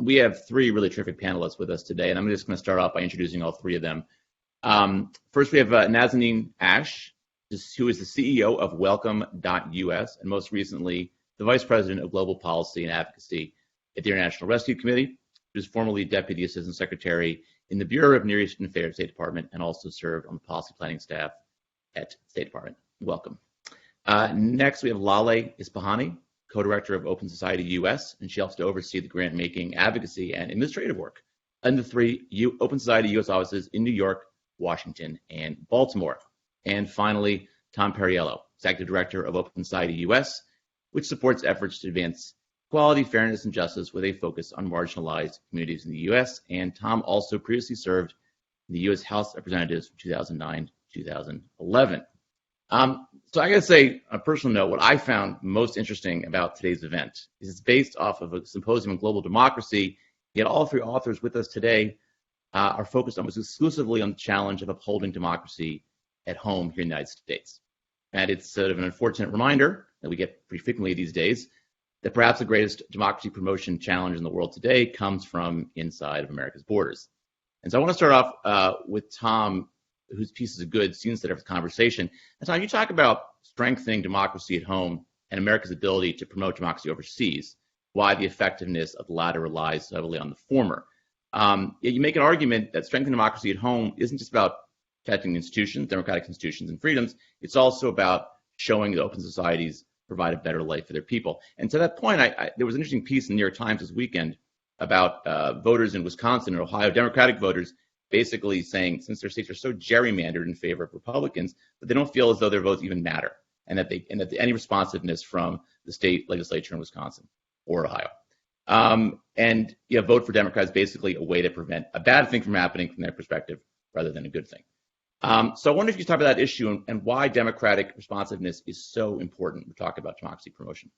We have three really terrific panelists with us today, and I'm just going to start off by introducing all three of them. First, we have Nazanin Ash, who is the CEO of Welcome.us, and most recently, the Vice President of Global Policy and Advocacy at the International Rescue Committee. She was formerly Deputy Assistant Secretary in the Bureau of Near Eastern Affairs, State Department, and also served on the policy planning staff at State Department. Welcome. Next, we have Lale Ispahani, co-director of Open Society US, and she helps to oversee the grant-making, advocacy, and administrative work in the three Open Society US offices in New York, Washington, and Baltimore. And finally, Tom Perriello, executive director of Open Society US, which supports efforts to advance equality, fairness, and justice with a focus on marginalized communities in the US. And Tom also previously served in the US House of Representatives from 2009 to 2011. So I gotta say, on a personal note, what I found most interesting about today's event is it's based off of a symposium on global democracy, yet all three authors with us today are focused almost exclusively on the challenge of upholding democracy at home here in the United States. And it's sort of an unfortunate reminder that we get pretty frequently these days that perhaps the greatest democracy promotion challenge in the world today comes from inside of America's borders. And so I want to start off with Tom, whose piece is a good scene setter for the conversation. And Tom, you talk about strengthening democracy at home and America's ability to promote democracy overseas, why the effectiveness of the latter relies heavily on the former. You make an argument that strengthening democracy at home isn't just about protecting institutions, democratic institutions and freedoms. It's also about showing that open societies provide a better life for their people. And to that point, there was an interesting piece in the New York Times this weekend about voters in Wisconsin and Ohio, Democratic voters, basically saying, since their states are so gerrymandered in favor of Republicans, that they don't feel as though their votes even matter, and that any responsiveness from the state legislature in Wisconsin or Ohio. And vote for Democrats is basically a way to prevent a bad thing from happening from their perspective rather than a good thing. So I wonder if you could talk about that issue and why democratic responsiveness is so important. We're talking about democracy promotion.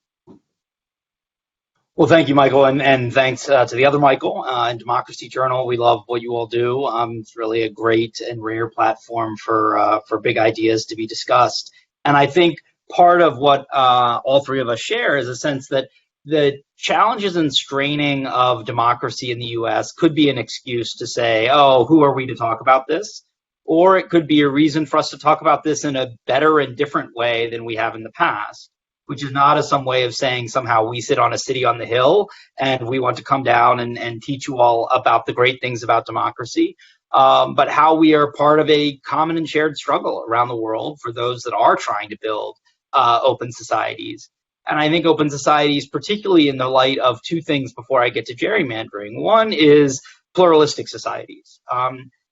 Well, thank you, Michael, and thanks to the other Michael and Democracy Journal. We love what you all do. It's really a great and rare platform for big ideas to be discussed. And I think part of what all three of us share is a sense that the challenges and straining of democracy in the U.S. could be an excuse to say, oh, who are we to talk about this? Or it could be a reason for us to talk about this in a better and different way than we have in the past, which is not as some way of saying somehow we sit on a city on the hill and we want to come down and teach you all about the great things about democracy, but how we are part of a common and shared struggle around the world for those that are trying to build open societies. And I think open societies, particularly in the light of two things before I get to gerrymandering. One is pluralistic societies.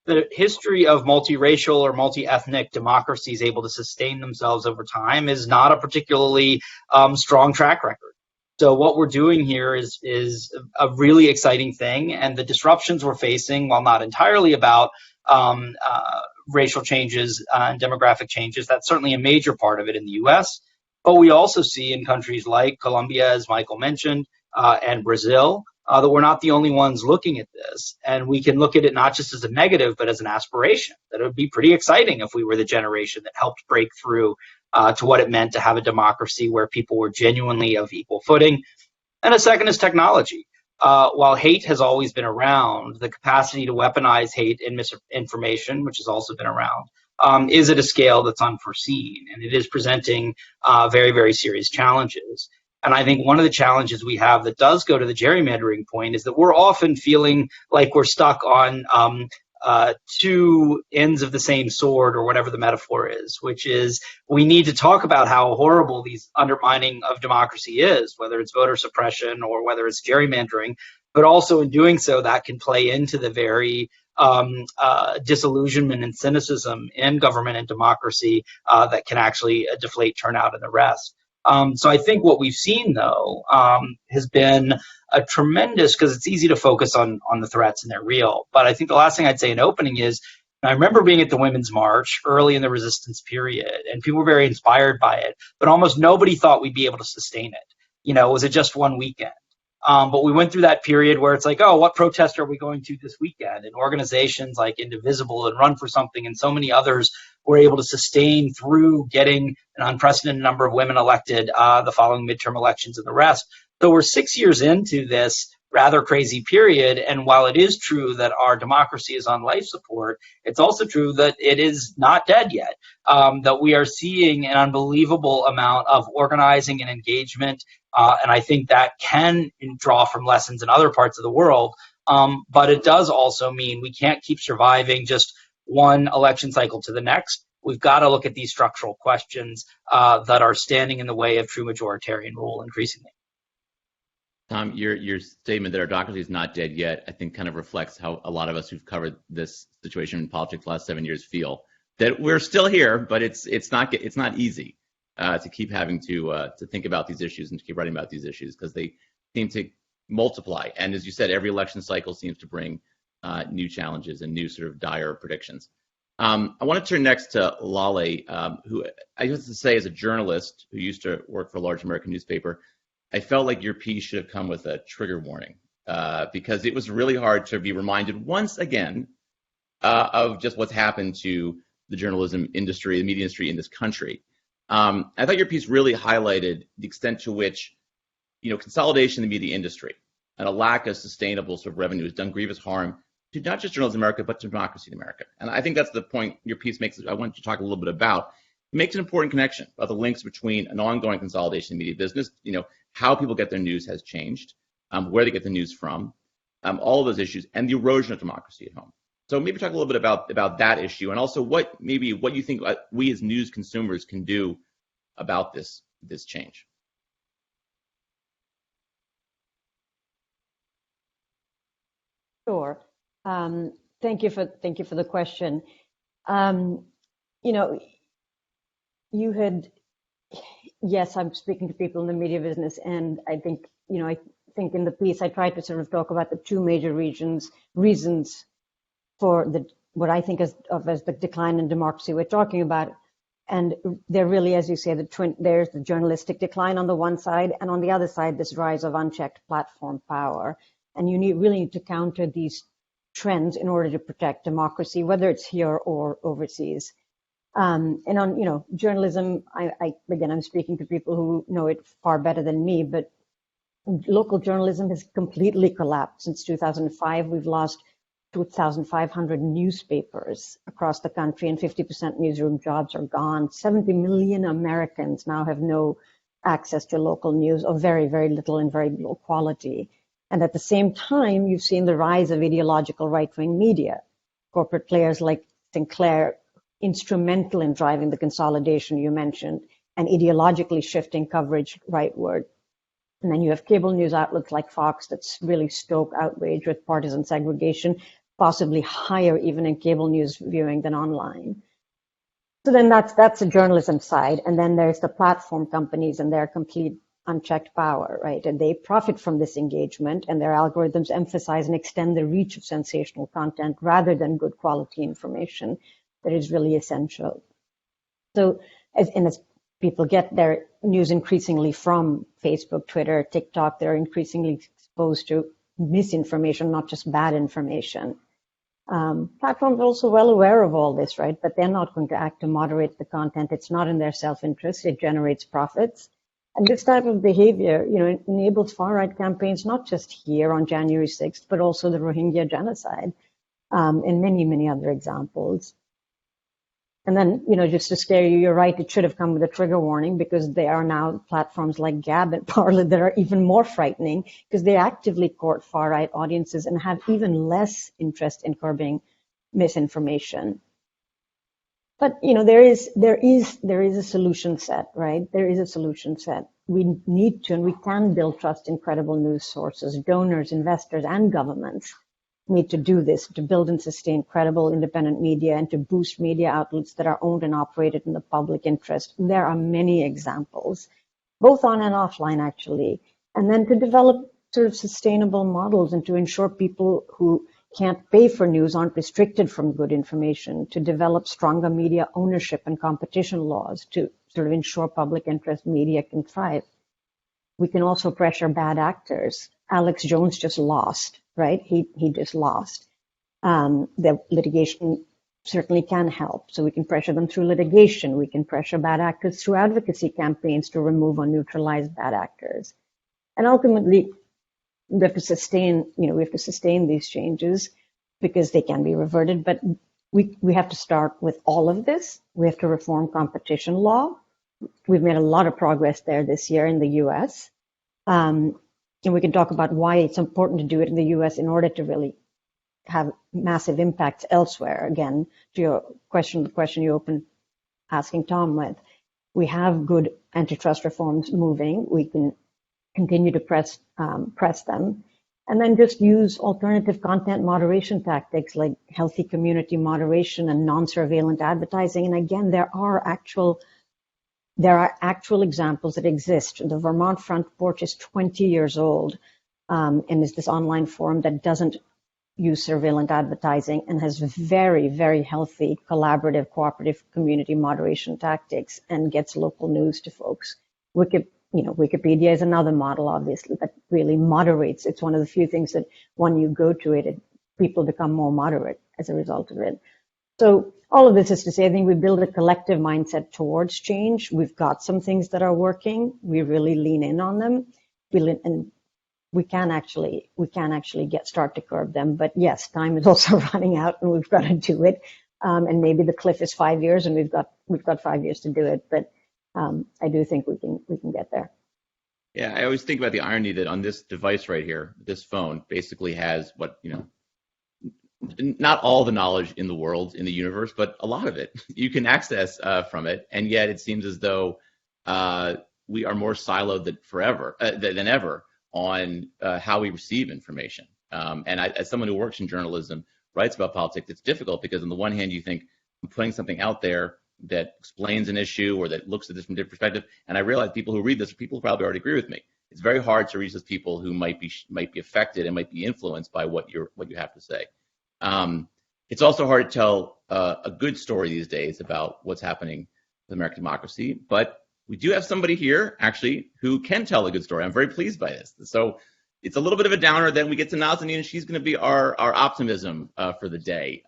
The history of multiracial or multi-ethnic democracies able to sustain themselves over time is not a particularly strong track record. So what we're doing here is a really exciting thing, and the disruptions we're facing, while not entirely about racial changes and demographic changes, that's certainly a major part of it in the U.S., but we also see in countries like Colombia, as Michael mentioned, and Brazil, that we're not the only ones looking at this. And we can look at it not just as a negative, but as an aspiration. That it would be pretty exciting if we were the generation that helped break through to what it meant to have a democracy where people were genuinely of equal footing. And a second is technology. While hate has always been around, the capacity to weaponize hate and misinformation, which has also been around, is at a scale that's unforeseen. And it is presenting very, very serious challenges. And I think one of the challenges we have that does go to the gerrymandering point is that we're often feeling like we're stuck on two ends of the same sword, or whatever the metaphor is, which is we need to talk about how horrible these undermining of democracy is, whether it's voter suppression or whether it's gerrymandering, but also in doing so that can play into the very disillusionment and cynicism in government and democracy that can actually deflate turnout and the rest. So I think what we've seen, though, has been a tremendous, because it's easy to focus on the threats and they're real. But I think the last thing I'd say in opening is, I remember being at the Women's March early in the resistance period, and people were very inspired by it, but almost nobody thought we'd be able to sustain it. You know, was it just one weekend? But we went through that period where it's like, oh, what protest are we going to this weekend? And organizations like Indivisible and Run for Something and so many others were able to sustain through getting an unprecedented number of women elected the following midterm elections and the rest. So we're 6 years into this rather crazy period. And while it is true that our democracy is on life support, it's also true that it is not dead yet, that we are seeing an unbelievable amount of organizing and engagement. And I think that can draw from lessons in other parts of the world. But it does also mean we can't keep surviving just one election cycle to the next. We've got to look at these structural questions that are standing in the way of true majoritarian rule increasingly. Tom, your statement that our democracy is not dead yet, I think kind of reflects how a lot of us who've covered this situation in politics the last 7 years feel. That we're still here, but it's not easy to keep having to think about these issues and to keep writing about these issues because they seem to multiply. And as you said, every election cycle seems to bring new challenges and new sort of dire predictions. I want to turn next to Lale, who I used to say as a journalist who used to work for a large American newspaper, I felt like your piece should have come with a trigger warning because it was really hard to be reminded once again of just what's happened to the journalism industry, the media industry in this country. I thought your piece really highlighted the extent to which, consolidation in the media industry and a lack of sustainable sort of revenue has done grievous harm to not just journalism in America, but to democracy in America. And I think that's the point your piece makes. I want to talk a little bit about. It makes an important connection about the links between an ongoing consolidation in media business, how people get their news has changed, where they get the news from, all of those issues, and the erosion of democracy at home. So maybe talk a little bit about that issue, and also what you think we as news consumers can do about this change. Sure. Thank you for the question. Yes, I'm speaking to people in the media business, and I think in the piece I tried to sort of talk about the two major reasons for what I think as the decline in democracy we're talking about. And they're really, as you say, there's the journalistic decline on the one side, and on the other side, this rise of unchecked platform power. And you really need to counter these trends in order to protect democracy, whether it's here or overseas. And on, journalism, I'm speaking to people who know it far better than me, but local journalism has completely collapsed. Since 2005, we've lost 2,500 newspapers across the country, and 50% newsroom jobs are gone. 70 million Americans now have no access to local news, or very, very little and very low quality. And at the same time, you've seen the rise of ideological right-wing media, corporate players like Sinclair, instrumental in driving the consolidation you mentioned, and ideologically shifting coverage rightward. And then you have cable news outlets like Fox that's really stoke outrage with partisan segregation, possibly higher even in cable news viewing than online. So then that's the journalism side. And then there's the platform companies and their complete unchecked power, right? And they profit from this engagement, and their algorithms emphasize and extend the reach of sensational content rather than good quality information that is really essential. So as people get their news increasingly from Facebook, Twitter, TikTok, they're increasingly exposed to misinformation, not just bad information. Platforms are also well aware of all this, right? But they're not going to act to moderate the content. It's not in their self-interest. It generates profits. And this type of behavior, enables far-right campaigns, not just here on January 6th, but also the Rohingya genocide, and many, many other examples. And then, just to scare you, you're right, it should have come with a trigger warning, because there are now platforms like Gab and Parler that are even more frightening, because they actively court far-right audiences and have even less interest in curbing misinformation. But, there is a solution set, right? There is a solution set. We need to, and we can build trust in credible news sources. Donors, investors, and governments need to do this to build and sustain credible independent media and to boost media outlets that are owned and operated in the public interest. There are many examples, both on and offline, actually. And then to develop sort of sustainable models and to ensure people who can't pay for news aren't restricted from good information, to develop stronger media ownership and competition laws to sort of ensure public interest media can thrive. We can also pressure bad actors. Alex Jones just lost, right? He just lost. The litigation certainly can help. So we can pressure them through litigation. We can pressure bad actors through advocacy campaigns to remove or neutralize bad actors. And ultimately, we have to sustain, these changes because they can be reverted. But we have to start with all of this. We have to reform competition law. We've made a lot of progress there this year in the U.S. And we can talk about why it's important to do it in the U.S. in order to really have massive impacts elsewhere. Again, to your question, the question you opened asking Tom with, we have good antitrust reforms moving. We can continue to press them, and then just use alternative content moderation tactics like healthy community moderation and non-surveillance advertising. And again, there are actual examples that exist. The Vermont Front Porch is 20 years old, and is this online forum that doesn't use surveillance advertising and has very, very healthy collaborative, cooperative community moderation tactics and gets local news to folks. Wikipedia is another model, obviously, that really moderates. It's one of the few things that when you go to it, people become more moderate as a result of it. So all of this is to say, I think we build a collective mindset towards change. We've got some things that are working. We really lean in on them. And we can actually start to curb them. But yes, time is also running out, and we've got to do it. And maybe the cliff is 5 years, and we've got 5 years to do it. But I do think we can get there. Yeah, I always think about the irony that on this device right here, this phone basically has not all the knowledge in the world, in the universe, but a lot of it you can access from it. And yet it seems as though we are more siloed than ever on how we receive information. And as someone who works in journalism, writes about politics, it's difficult because on the one hand, you think I'm putting something out there that explains an issue or that looks at this from a different perspective. And I realize people who read this are people who probably already agree with me. It's very hard to reach those people who might be affected and might be influenced by what you have to say. It's also hard to tell a good story these days about what's happening with American democracy, but we do have somebody here actually who can tell a good story. I'm very pleased by this. So it's a little bit of a downer. Then we get to Nazanin, and she's going to be our optimism for the day.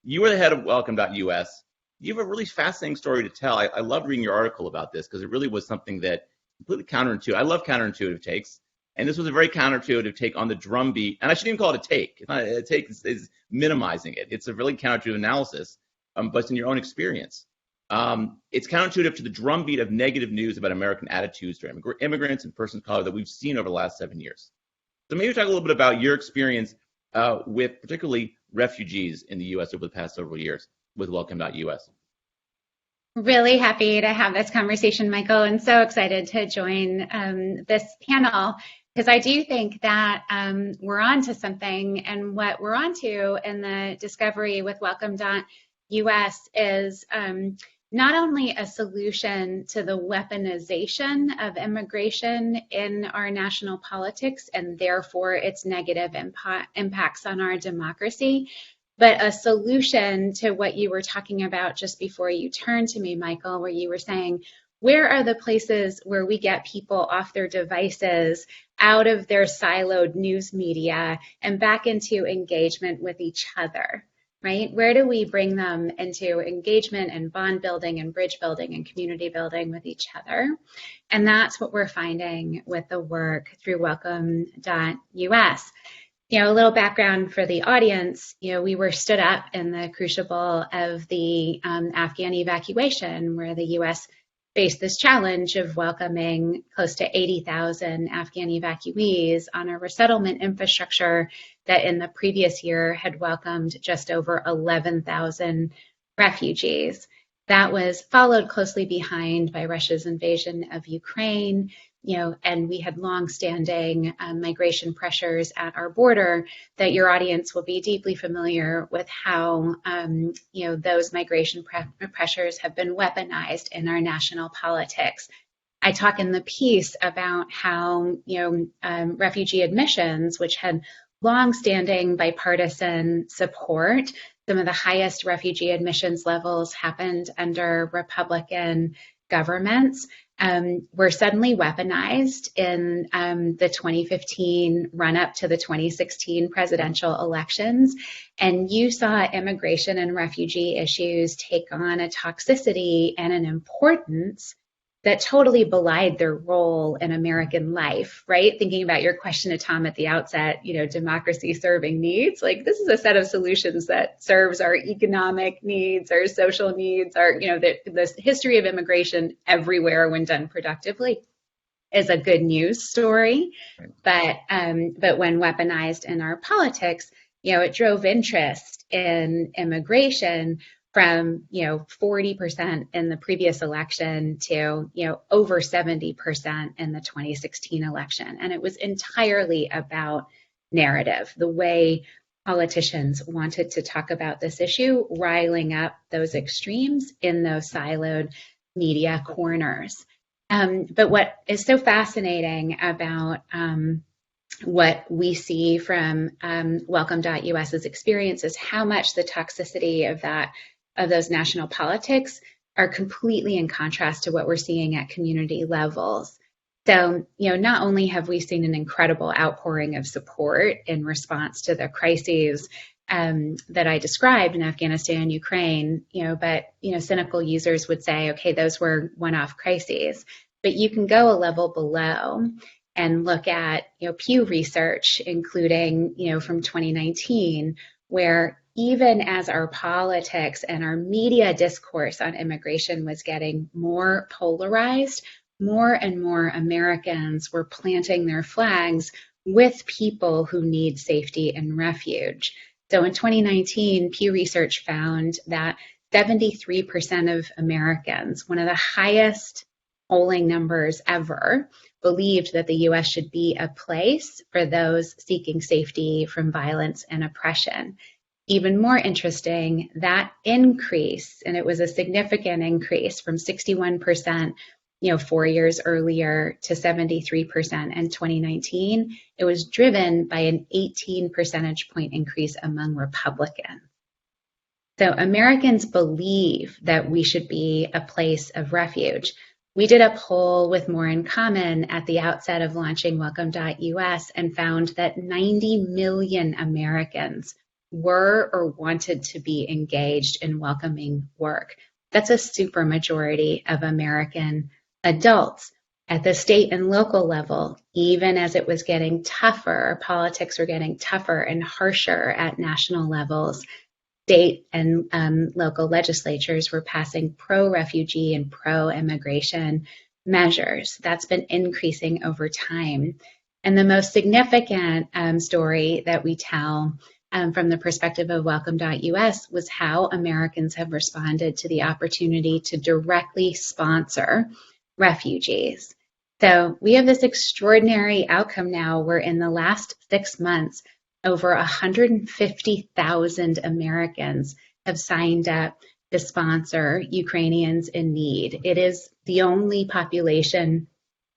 You were the head of Welcome.us. You have a really fascinating story to tell. I loved reading your article about this because it really was something that completely counterintuitive. I love counterintuitive takes. And this was a very counterintuitive take on the drumbeat. And I shouldn't even call it a take. It's not a take is minimizing it. It's a really counterintuitive analysis, but it's in your own experience. It's counterintuitive to the drumbeat of negative news about American attitudes to immigrants and persons of color that we've seen over the last 7 years. So maybe talk a little bit about your experience with particularly refugees in the U.S. over the past several years with Welcome.us. Really happy to have this conversation, Michael, and so excited to join this panel because I do think that we're on to something, and what we're on to in the discovery with Welcome.us is not only a solution to the weaponization of immigration in our national politics and therefore its negative impacts on our democracy, but a solution to what you were talking about just before you turned to me, Michael, where you were saying, where are the places where we get people off their devices, out of their siloed news media, and back into engagement with each other, right? Where do we bring them into engagement and bond building and bridge building and community building with each other? And that's what we're finding with the work through Welcome.us. A little background for the audience, we were stood up in the crucible of the Afghan evacuation, where the U.S. faced this challenge of welcoming close to 80,000 Afghan evacuees on a resettlement infrastructure that in the previous year had welcomed just over 11,000 refugees. That was followed closely behind by Russia's invasion of Ukraine, and we had long-standing migration pressures at our border that your audience will be deeply familiar with how, those migration pressures have been weaponized in our national politics. I talk in the piece about how, refugee admissions, which had long-standing bipartisan support, some of the highest refugee admissions levels happened under Republican governments, were suddenly weaponized in the 2015 run-up to the 2016 presidential elections. And you saw immigration and refugee issues take on a toxicity and an importance that totally belied their role in American life, right? Thinking about your question to Tom at the outset, democracy serving needs, like this is a set of solutions that serves our economic needs, our social needs, the history of immigration everywhere when done productively is a good news story. But when weaponized in our politics, it drove interest in immigration from 40% in the previous election to over 70% in the 2016 election. And it was entirely about narrative, the way politicians wanted to talk about this issue, riling up those extremes in those siloed media corners. But what is so fascinating about what we see from Welcome.US's experience is how much the toxicity of those national politics are completely in contrast to what we're seeing at community levels. So, not only have we seen an incredible outpouring of support in response to the crises that I described in Afghanistan and Ukraine, but cynical users would say, okay, those were one-off crises. But you can go a level below and look at Pew Research, including from 2019, where even as our politics and our media discourse on immigration was getting more polarized, more and more Americans were planting their flags with people who need safety and refuge. So in 2019, Pew Research found that 73% of Americans, one of the highest polling numbers ever, believed that the U.S. should be a place for those seeking safety from violence and oppression. Even more interesting, that increase, and it was a significant increase from 61%, 4 years earlier to 73% in 2019, it was driven by an 18 percentage point increase among Republicans. So Americans believe that we should be a place of refuge. We did a poll with More in Common at the outset of launching Welcome.US and found that 90 million Americans were or wanted to be engaged in welcoming work. That's a supermajority of American adults. At the state and local level, even as it was getting tougher, politics were getting tougher and harsher at national levels, state and local legislatures were passing pro-refugee and pro-immigration measures. That's been increasing over time. And the most significant story that we tell from the perspective of Welcome.US was how Americans have responded to the opportunity to directly sponsor refugees. So we have this extraordinary outcome now where in the last 6 months, over 150,000 Americans have signed up to sponsor Ukrainians in need. It is the only population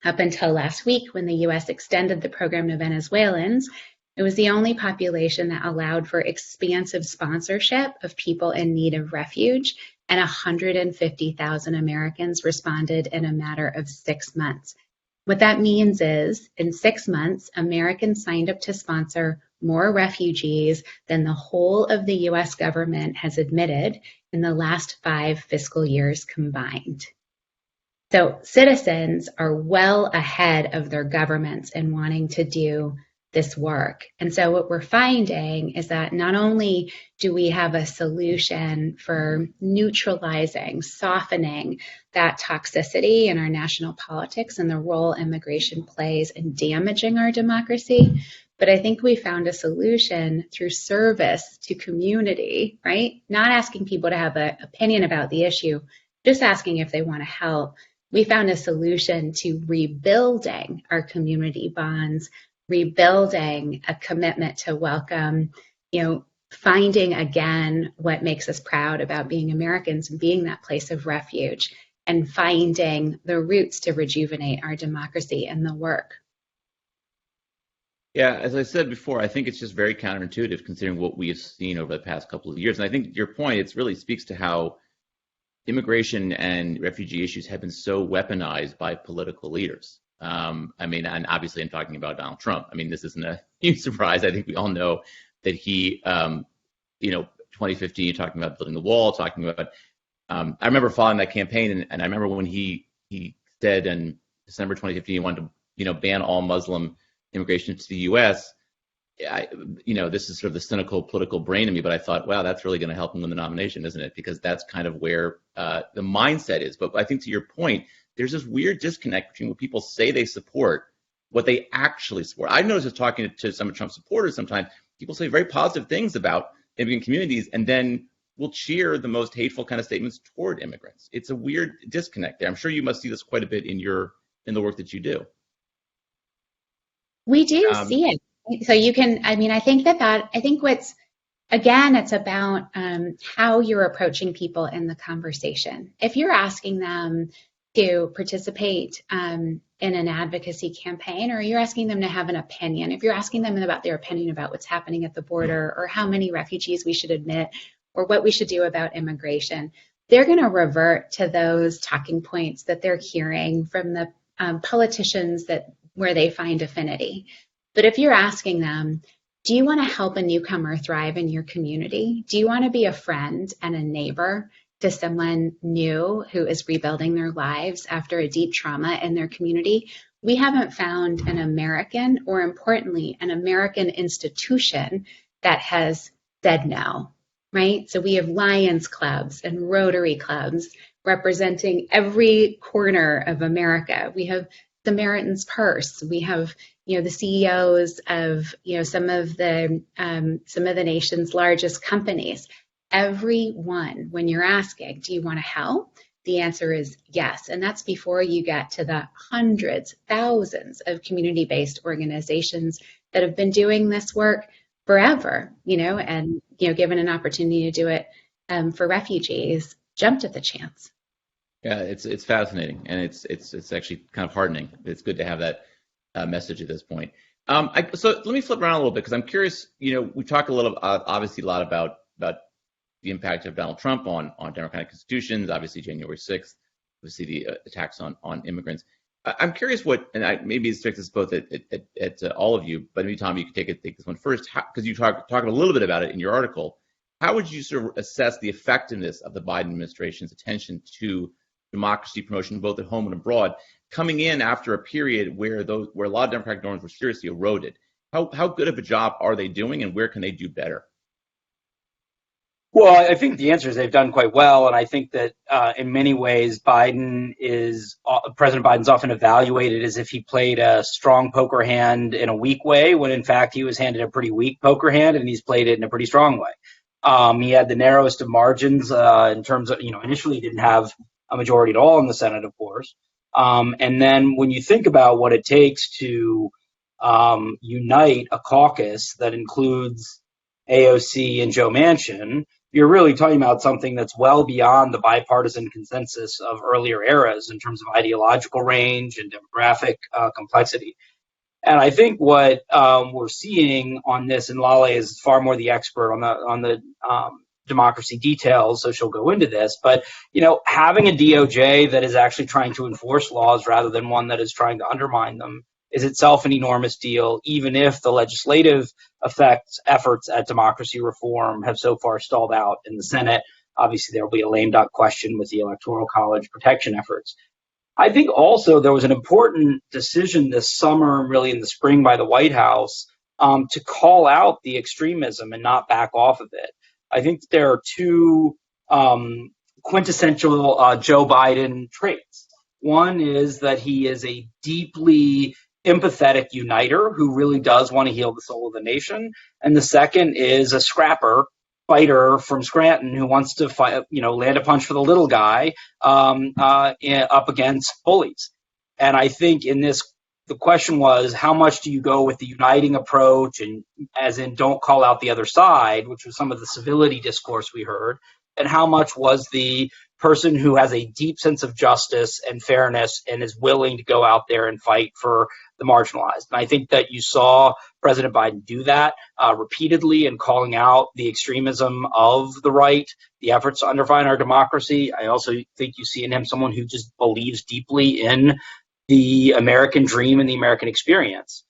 up until last week when the U.S. extended the program to Venezuelans. It was the only population that allowed for expansive sponsorship of people in need of refuge, and 150,000 Americans responded in a matter of 6 months. What that means is, in 6 months, Americans signed up to sponsor more refugees than the whole of the U.S. government has admitted in the last 5 fiscal years combined. So citizens are well ahead of their governments in wanting to do this work. And so what we're finding is that not only do we have a solution for neutralizing, softening that toxicity in our national politics and the role immigration plays in damaging our democracy, but I think we found a solution through service to community, right? Not asking people to have an opinion about the issue, just asking if they want to help. We found a solution to rebuilding our community bonds, rebuilding a commitment to welcome, finding again what makes us proud about being Americans and being that place of refuge, and finding the roots to rejuvenate our democracy and the work. Yeah, as I said before, I think it's just very counterintuitive considering what we have seen over the past couple of years. And I think your point, it really speaks to how immigration and refugee issues have been so weaponized by political leaders. And obviously I'm talking about Donald Trump. This isn't a huge surprise. I think we all know that he, 2015, talking about building the wall, talking about, I remember following that campaign, and I remember when he said in December 2015 he wanted to, ban all Muslim immigration to the U.S., this is sort of the cynical political brain in me, but I thought, wow, that's really going to help him win the nomination, isn't it? Because that's kind of where the mindset is. But I think to your point, there's this weird disconnect between what people say they support, what they actually support. I've noticed just talking to some of Trump's supporters sometimes, people say very positive things about immigrant communities and then will cheer the most hateful kind of statements toward immigrants. It's a weird disconnect there. I'm sure you must see this quite a bit in the work that you do. We do see it. So you can, I think what's, again, it's about how you're approaching people in the conversation. If you're asking them to participate in an advocacy campaign, or you're asking them to have an opinion, if you're asking them about their opinion about what's happening at the border, or how many refugees we should admit, or what we should do about immigration, they're going to revert to those talking points that they're hearing from the politicians where they find affinity. But if you're asking them, do you want to help a newcomer thrive in your community? Do you want to be a friend and a neighbor to someone new who is rebuilding their lives after a deep trauma in their community? We haven't found an American, or importantly, an American institution that has said no, right? So we have Lions clubs and Rotary clubs representing every corner of America. We have Samaritan's Purse. We have, the CEOs of, some of the nation's largest companies. Everyone, when you're asking, do you want to help? The answer is yes. And that's before you get to the hundreds, thousands of community-based organizations that have been doing this work forever, and, given an opportunity to do it for refugees, jumped at the chance. Yeah, it's fascinating, and it's actually kind of heartening. It's good to have that message at this point. So let me flip around a little bit, because I'm curious. We talk obviously a lot about the impact of Donald Trump on democratic institutions. Obviously, January 6th, obviously the attacks on immigrants. I'm curious maybe it's this both at all of you, but maybe Tom, you could take this one first, because you talk a little bit about it in your article. How would you sort of assess the effectiveness of the Biden administration's attention to democracy promotion, both at home and abroad, coming in after a period where a lot of democratic norms were seriously eroded? How good of a job are they doing, and where can they do better? Well, I think the answer is they've done quite well, and I think that in many ways, President Biden's often evaluated as if he played a strong poker hand in a weak way, when in fact he was handed a pretty weak poker hand, and he's played it in a pretty strong way. He had the narrowest of margins in terms of, initially he didn't have a majority at all in the Senate, of course. And then when you think about what it takes to unite a caucus that includes AOC and Joe Manchin, you're really talking about something that's well beyond the bipartisan consensus of earlier eras in terms of ideological range and demographic complexity. And I think what we're seeing on this, and Lale is far more the expert on the democracy details, so she'll go into this, but having a DOJ that is actually trying to enforce laws rather than one that is trying to undermine them is itself an enormous deal, even if the legislative efforts at democracy reform have so far stalled out in the Senate. Obviously, there will be a lame duck question with the Electoral College protection efforts. I think also there was an important decision this summer, really in the spring, by the White House to call out the extremism and not back off of it. I think there are two quintessential Joe Biden traits. One is that he is a deeply empathetic uniter who really does want to heal the soul of the nation. And the second is a scrapper, fighter from Scranton who wants to fight, land a punch for the little guy up against bullies. And I think in this, the question was, how much do you go with the uniting approach, and as in don't call out the other side, which was some of the civility discourse we heard, and how much was the person who has a deep sense of justice and fairness and is willing to go out there and fight for the marginalized. And I think that you saw President Biden do that repeatedly in calling out the extremism of the right, the efforts to undermine our democracy. I also think you see in him someone who just believes deeply in the American dream and the American experience.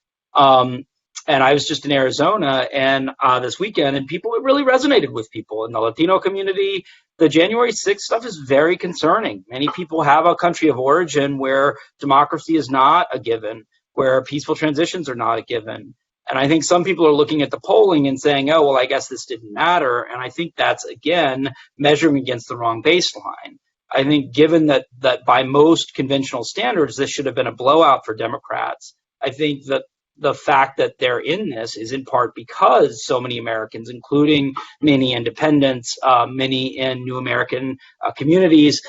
And I was just in Arizona and this weekend, and it really resonated with people in the Latino community. The January 6th stuff is very concerning. Many people have a country of origin where democracy is not a given, where peaceful transitions are not a given. And I think some people are looking at the polling and saying, oh, well, I guess this didn't matter. And I think that's, again, measuring against the wrong baseline. I think given that by most conventional standards, this should have been a blowout for Democrats. I think that the fact that they're in this is in part because so many Americans, including many independents, many in new American communities,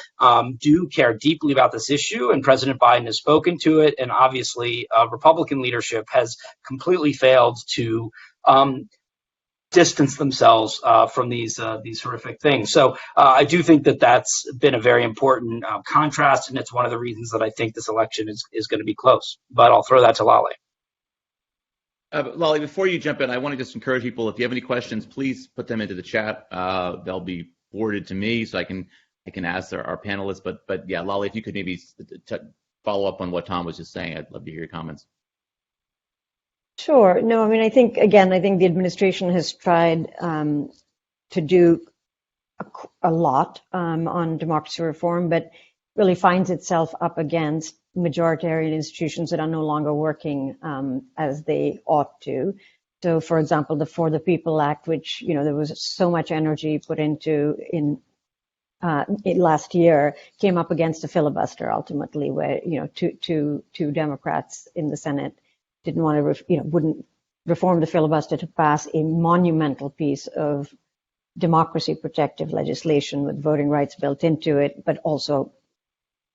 do care deeply about this issue. And President Biden has spoken to it. And obviously, Republican leadership has completely failed to distance themselves from these horrific things. So I do think that that's been a very important contrast, and it's one of the reasons that I think this election is going to be close. But I'll throw that to Lale. Lale, before you jump in, I want to just encourage people, if you have any questions, please put them into the chat. They'll be forwarded to me so I can ask our panelists. But yeah, Lale, if you could maybe follow up on what Tom was just saying, I'd love to hear your comments. Sure. No, I mean, I think the administration has tried to do a lot on democracy reform, but really finds itself up against majoritarian institutions that are no longer working as they ought to. So, for example, the For the People Act, which, there was so much energy put into in last year, came up against a filibuster ultimately, where, two Democrats in the Senate didn't want to, wouldn't reform the filibuster to pass a monumental piece of democracy protective legislation with voting rights built into it, but also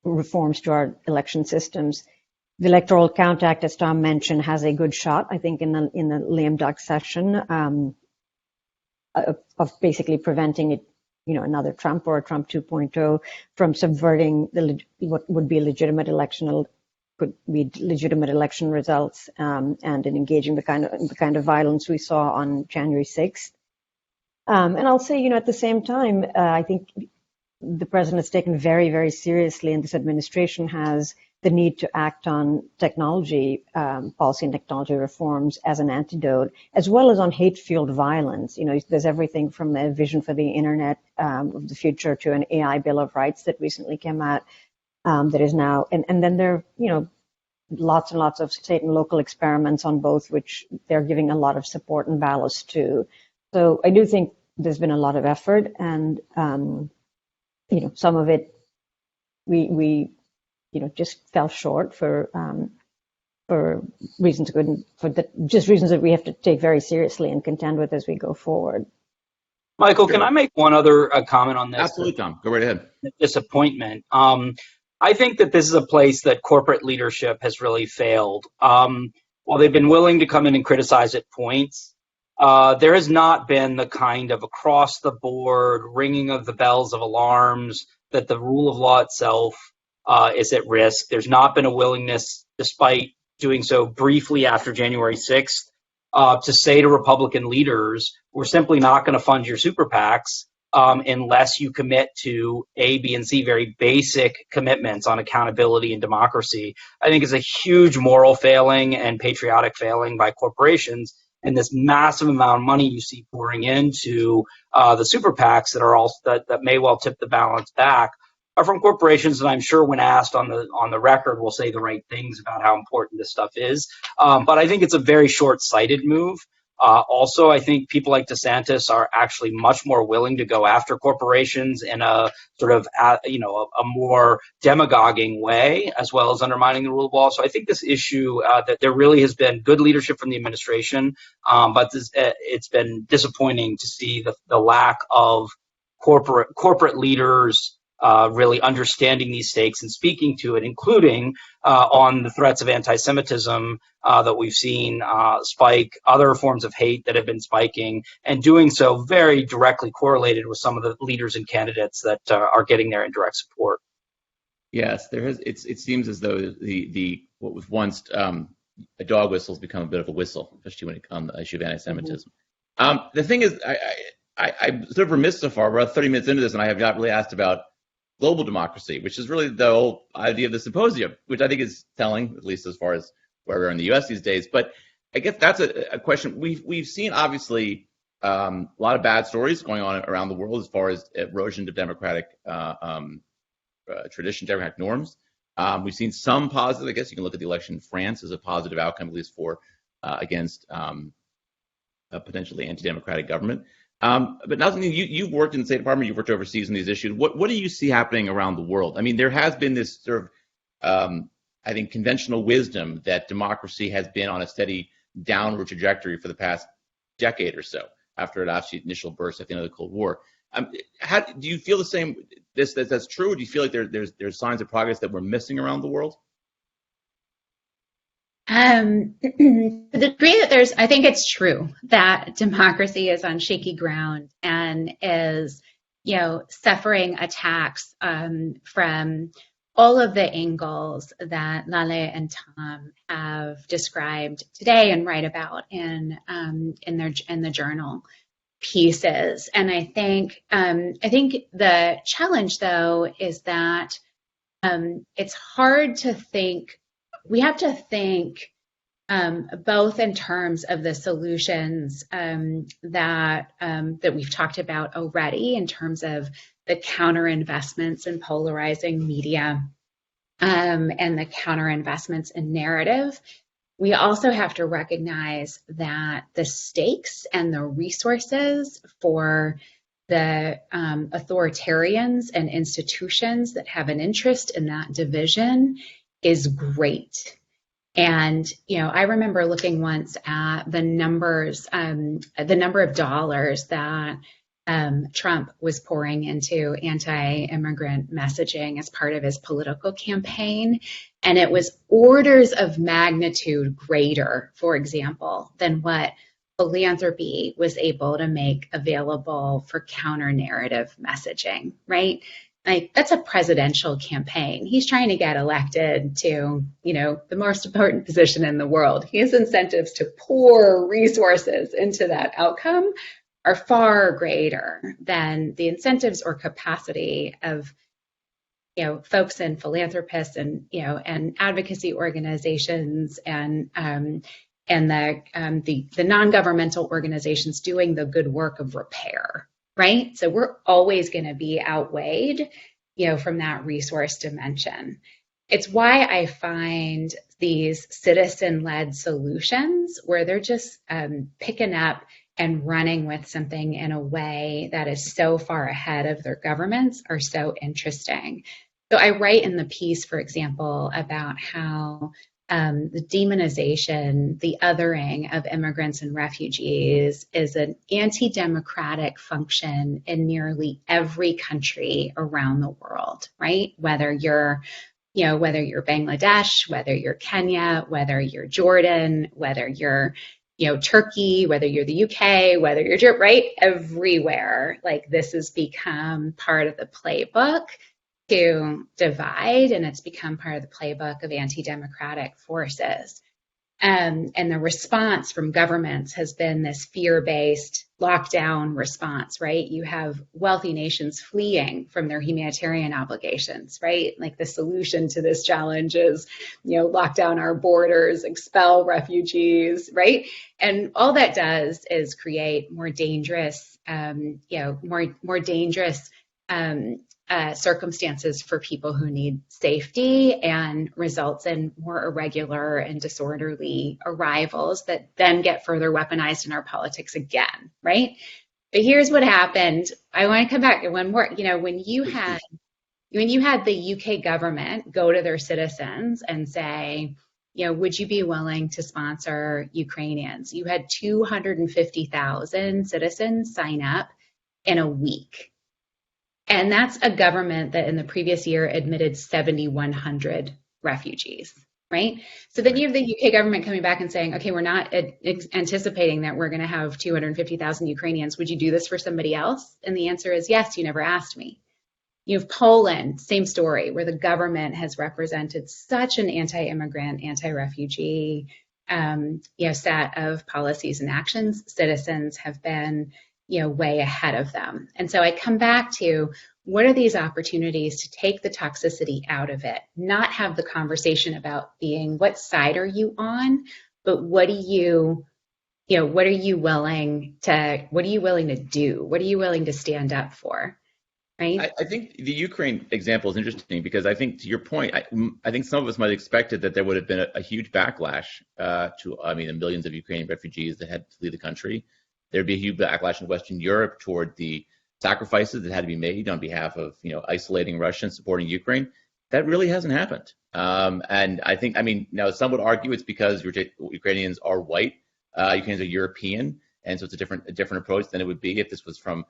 reforms to our election systems. The Electoral Count Act, as Tom mentioned, has a good shot, I think, in the lame duck session of basically preventing it, another Trump or a Trump 2.0 from subverting what would be a legitimate election results and in engaging the kind of violence we saw on January 6th. And I'll say, at the same time, I think the president has taken very, very seriously, and this administration has, the need to act on technology policy and technology reforms as an antidote, as well as on hate-fueled violence. There's everything from a vision for the internet of the future to an AI Bill of Rights that recently came out that is now, and then there are, lots and lots of state and local experiments on both, which they're giving a lot of support and ballast to. So I do think there's been a lot of effort, and some of it we just fell short for reasons reasons that we have to take very seriously and contend with as we go forward. Michael, can I make one other comment on this? Absolutely, Tom. Go right ahead. Disappointment. I think that this is a place that corporate leadership has really failed. While they've been willing to come in and criticize at points, there has not been the kind of across-the-board ringing of the bells of alarms that the rule of law itself is at risk. There's not been a willingness, despite doing so briefly after January 6th, to say to Republican leaders, we're simply not going to fund your super PACs unless you commit to A, B, and C, very basic commitments on accountability and democracy. I think it's a huge moral failing and patriotic failing by corporations. And this massive amount of money you see pouring into the super PACs that are also that may well tip the balance back are from corporations that I'm sure, when asked on the record, will say the right things about how important this stuff is. But I think it's a very short-sighted move. Also, I think people like DeSantis are actually much more willing to go after corporations in a sort of, a more demagoguing way, as well as undermining the rule of law. So I think this issue that there really has been good leadership from the administration, but it's been disappointing to see the lack of corporate leaders really understanding these stakes and speaking to it, including on the threats of anti-Semitism that we've seen spike, other forms of hate that have been spiking, and doing so very directly correlated with some of the leaders and candidates that are getting their indirect support. Yes, there is. It seems as though the what was once a dog whistle has become a bit of a whistle, especially when it comes to the issue of anti-Semitism. Mm-hmm. The thing is, I'm sort of remiss so far. We're about 30 minutes into this, and I have not really asked about global democracy, which is really the whole idea of the symposium, which I think is telling, at least as far as where we are in the U.S. these days. But I guess that's a question. We've seen obviously a lot of bad stories going on around the world as far as erosion of democratic tradition, democratic norms. We've seen some positive. I guess you can look at the election in France as a positive outcome, at least for against a potentially anti-democratic government. But Nazanin, you've worked in the State Department, you've worked overseas on these issues. What do you see happening around the world? I mean, there has been this sort of, I think, conventional wisdom that democracy has been on a steady downward trajectory for the past decade or so after it actually initial burst at the end of the Cold War. How do you feel the same? That's true? Or do you feel like there's signs of progress that we're missing around the world? To the degree that I think it's true that democracy is on shaky ground and is, suffering attacks from all of the angles that Lale and Tom have described today and write about in the journal pieces. And I think the challenge though is that it's hard to think. We have to think both in terms of the solutions that we've talked about already, in terms of the counter investments in polarizing media and the counter investments in narrative. We also have to recognize that the stakes and the resources for the authoritarians and institutions that have an interest in that division is great. And, I remember looking once at the number of dollars that Trump was pouring into anti-immigrant messaging as part of his political campaign. And it was orders of magnitude greater, for example, than what philanthropy was able to make available for counter-narrative messaging, right? Like, that's a presidential campaign. He's trying to get elected to, the most important position in the world. His incentives to pour resources into that outcome are far greater than the incentives or capacity of, folks and philanthropists and, and advocacy organizations and the non-governmental organizations doing the good work of repair. Right? So we're always going to be outweighed, from that resource dimension. It's why I find these citizen-led solutions where they're just picking up and running with something in a way that is so far ahead of their governments are so interesting. So I write in the piece, for example, about how the demonization, the othering of immigrants and refugees is an anti-democratic function in nearly every country around the world, right? Whether you're Bangladesh, whether you're Kenya, whether you're Jordan, whether you're, Turkey, whether you're the UK, whether you're, right? Everywhere, like, this has become part of the playbook to divide, and it's become part of the playbook of anti-democratic forces. And the response from governments has been this fear-based lockdown response, right? You have wealthy nations fleeing from their humanitarian obligations, right? Like, the solution to this challenge is, lock down our borders, expel refugees, right? And all that does is create more dangerous, more dangerous circumstances for people who need safety, and results in more irregular and disorderly arrivals that then get further weaponized in our politics again, right? But here's what happened. I want to come back to one more. When you had the UK government go to their citizens and say, would you be willing to sponsor Ukrainians? You had 250,000 citizens sign up in a week. And that's a government that in the previous year admitted 7,100 refugees, right? So then you have the UK government coming back and saying, okay, we're not anticipating that we're going to have 250,000 Ukrainians. Would you do this for somebody else? And the answer is yes, you never asked me. You have Poland, same story, where the government has represented such an anti-immigrant, anti-refugee set of policies and actions. Citizens have been way ahead of them. And so I come back to, what are these opportunities to take the toxicity out of it, not have the conversation about being, what side are you on, but what are you willing to do? What are you willing to stand up for? Right? I think the Ukraine example is interesting because I think, to your point, I think some of us might have expected that there would have been a huge backlash the millions of Ukrainian refugees that had to leave the country. There'd be a huge backlash in Western Europe toward the sacrifices that had to be made on behalf of, isolating Russia and supporting Ukraine. That really hasn't happened. And I think, now some would argue it's because Ukrainians are white, Ukrainians are European, and so it's a different approach than it would be if this was from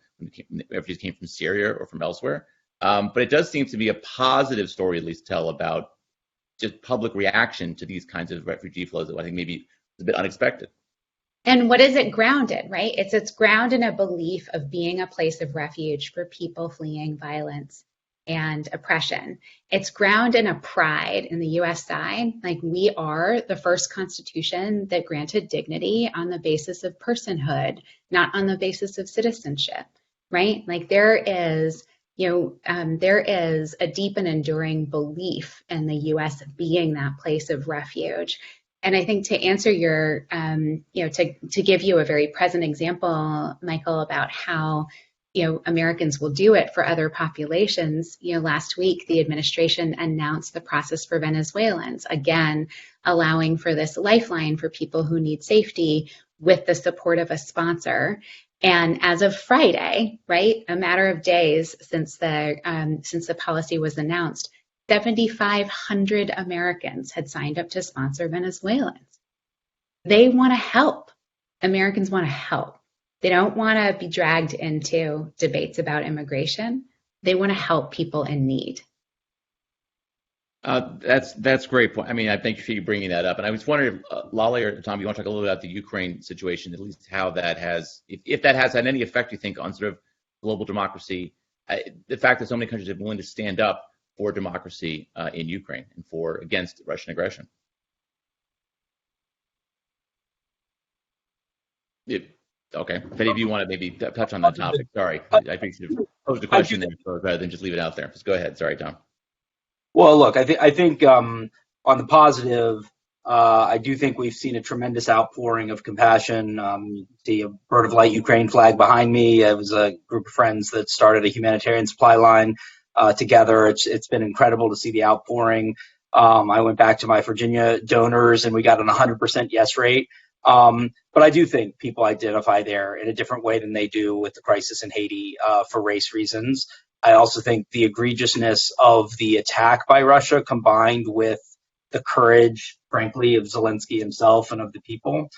refugees came from Syria or from elsewhere. But it does seem to be a positive story, at least, tell about just public reaction to these kinds of refugee flows that I think maybe is a bit unexpected. And what is it grounded, right? It's grounded in a belief of being a place of refuge for people fleeing violence and oppression. It's grounded in a pride in the US side. Like, we are the first constitution that granted dignity on the basis of personhood, not on the basis of citizenship, right? Like, there is a deep and enduring belief in the US being that place of refuge. And I think to answer your, to give you a very present example, Michael, about how Americans will do it for other populations. Last week, the administration announced the process for Venezuelans, again, allowing for this lifeline for people who need safety with the support of a sponsor. And as of Friday, right, a matter of days since the policy was announced, 7,500 Americans had signed up to sponsor Venezuelans. They want to help. Americans want to help. They don't want to be dragged into debates about immigration. They want to help people in need. That's a great point. I thank you for bringing that up. And I was wondering, Lale or Tom, you want to talk a little bit about the Ukraine situation, at least how that has, if that has had any effect, you think, on sort of global democracy, the fact that so many countries are willing to stand up for democracy in Ukraine and against Russian aggression. Okay. If any of you want to maybe touch on that topic, sorry. I think you posed a question there rather than just leave it out there. Just go ahead. Sorry, Tom. Well, look, I think on the positive, I do think we've seen a tremendous outpouring of compassion. You see a Bird of Light Ukraine flag behind me. It was a group of friends that started a humanitarian supply line together. It's been incredible to see the outpouring. I went back to my Virginia donors and we got an 100% yes rate. But I do think people identify there in a different way than they do with the crisis in Haiti for race reasons. I also think the egregiousness of the attack by Russia, combined with the courage, frankly, of Zelensky himself and of the people,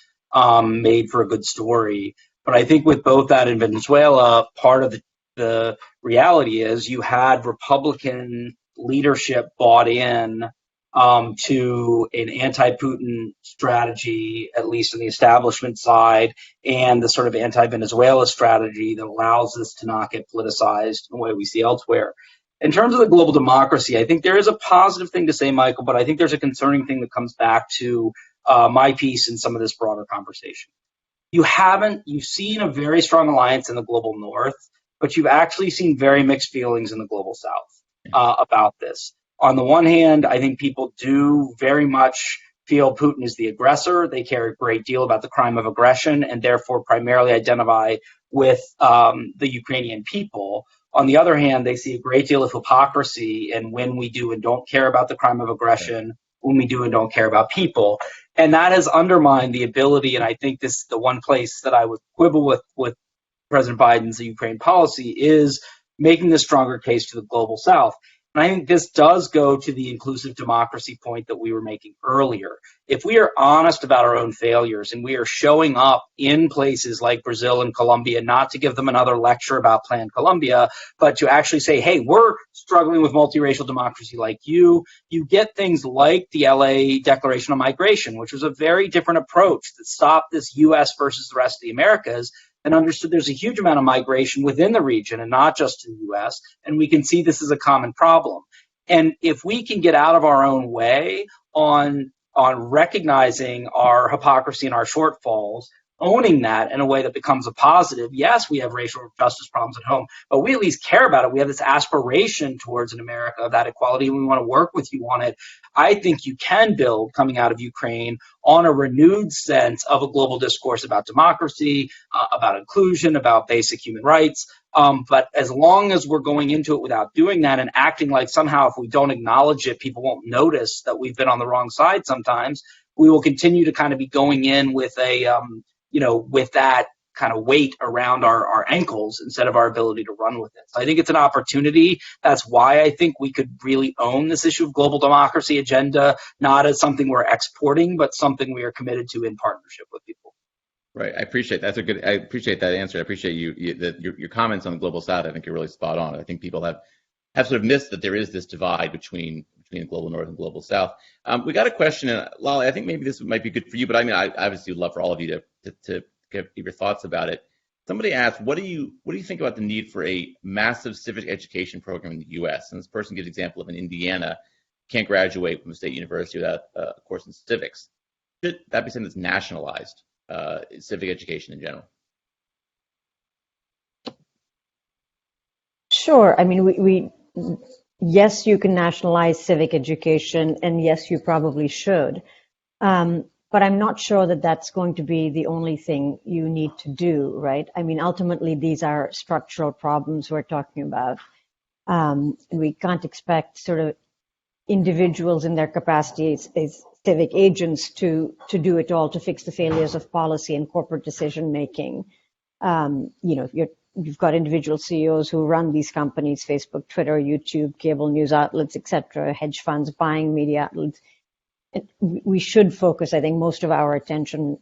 made for a good story. But I think with both that and Venezuela, part of the reality is you had Republican leadership bought in to an anti-Putin strategy, at least on the establishment side, and the sort of anti-Venezuela strategy that allows this to not get politicized in the way we see elsewhere. In terms of the global democracy, I think there is a positive thing to say, Michael, but I think there's a concerning thing that comes back to my piece in some of this broader conversation. You've seen a very strong alliance in the global north, but you've actually seen very mixed feelings in the global south about this. On the one hand, I think people do very much feel Putin is the aggressor. They care a great deal about the crime of aggression and therefore primarily identify with the Ukrainian people. On the other hand, they see a great deal of hypocrisy in when we do and don't care about the crime of aggression, when we do and don't care about people. And that has undermined the ability, and I think this is the one place that I would quibble with President Biden's Ukraine policy, is making the stronger case to the global south. And I think this does go to the inclusive democracy point that we were making earlier. If we are honest about our own failures and we are showing up in places like Brazil and Colombia, not to give them another lecture about Plan Colombia, but to actually say, hey, we're struggling with multiracial democracy like you get things like the LA Declaration on Migration, which was a very different approach that stopped this U.S. versus the rest of the Americas, and understood there's a huge amount of migration within the region and not just in the U.S., and we can see this as a common problem. And if we can get out of our own way on recognizing our hypocrisy and our shortfalls, owning that in a way that becomes a positive. Yes, we have racial justice problems at home, but we at least care about it. We have this aspiration towards an America of that equality, and we want to work with you on it. I think you can build, coming out of Ukraine, on a renewed sense of a global discourse about democracy, about inclusion, about basic human rights. But as long as we're going into it without doing that and acting like somehow if we don't acknowledge it, people won't notice that we've been on the wrong side sometimes, we will continue to kind of be going in with with that kind of weight around our ankles instead of our ability to run with it. So I think it's an opportunity. That's why I think we could really own this issue of global democracy agenda, not as something we're exporting, but something we are committed to in partnership with people. Right. I appreciate that. I appreciate that answer. I appreciate your comments on the global south. I think you're really spot on. I think people have sort of missed that there is this divide between the global north and global south. We got a question, Lolly. I think maybe this might be good for you, but I mean, I obviously would love for all of you to give your thoughts about it. Somebody asked, what do you think about the need for a massive civic education program in the U.S.? And this person gives an example of in Indiana, can't graduate from a state university without a course in civics. Should that be something that's nationalized, civic education in general? Sure. I mean, yes, you can nationalize civic education, and yes, you probably should. But I'm not sure that that's going to be the only thing you need to do, right? I mean, ultimately, these are structural problems we're talking about. And we can't expect sort of individuals in their capacities as civic agents to do it all, to fix the failures of policy and corporate decision making. You've got individual CEOs who run these companies, Facebook, Twitter, YouTube, cable news outlets, etc., hedge funds buying media outlets. We should focus, I think, most of our attention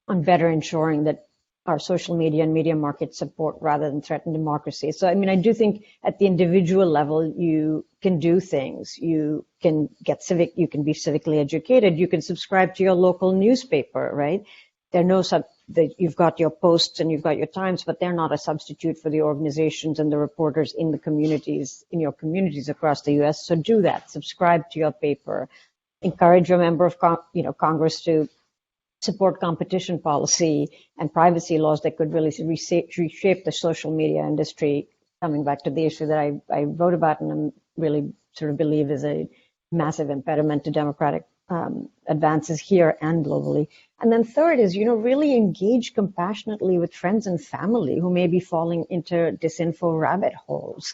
on better ensuring that our social media and media markets support rather than threaten democracy. So, I mean, I do think at the individual level, you can do things. You can you can be civically educated. You can subscribe to your local newspaper, right? You've got your Posts and you've got your Times, but they're not a substitute for the organizations and the reporters in your communities across the U.S. So do that. Subscribe to your paper. Encourage your member of Congress to support competition policy and privacy laws that could really reshape the social media industry. Coming back to the issue that I wrote about and really sort of believe is a massive impediment to democratic advances here and globally. And then third is, really engage compassionately with friends and family who may be falling into disinfo rabbit holes.